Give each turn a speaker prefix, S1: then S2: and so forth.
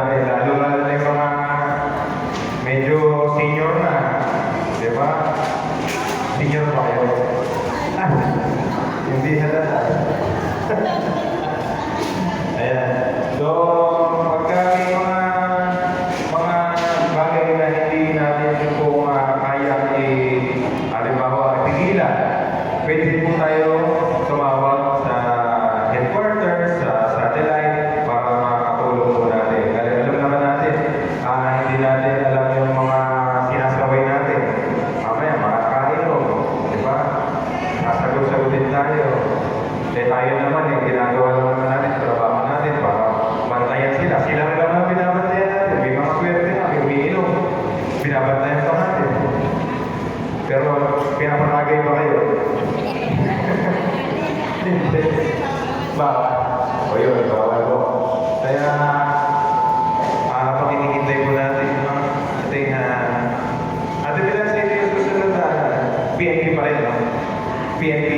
S1: natin, lalo na yung mga medyo senior na, di ba? Senior pa kayo? Ah, hindi halata. Ayan. So, pagka may mga bagay na hindi natin po kaya halimbawa, pigilan, pwede po tayo tumawag sa headquarters, sa satellite, para makatulong po natin. Kasi alam naman natin, hindi natin alam yung mga sinasaway natin. Mamaya, makakain o, di ba? Sasagot-sagutin tayo. Tayo naman, yung ginagawa naman natin sa trabaho natin para bantayan sila. Sila na lang ang binabantayan natin. May mga swerte na, may umiinom. Binabantayan pa natin. Pero pinapanagay pa kayo. Bawal. O yun, bawal po. Kaya, habang hinihintay po natin yung ating ate nila sa inyo yung susunod na PNP pa rin, no? PNP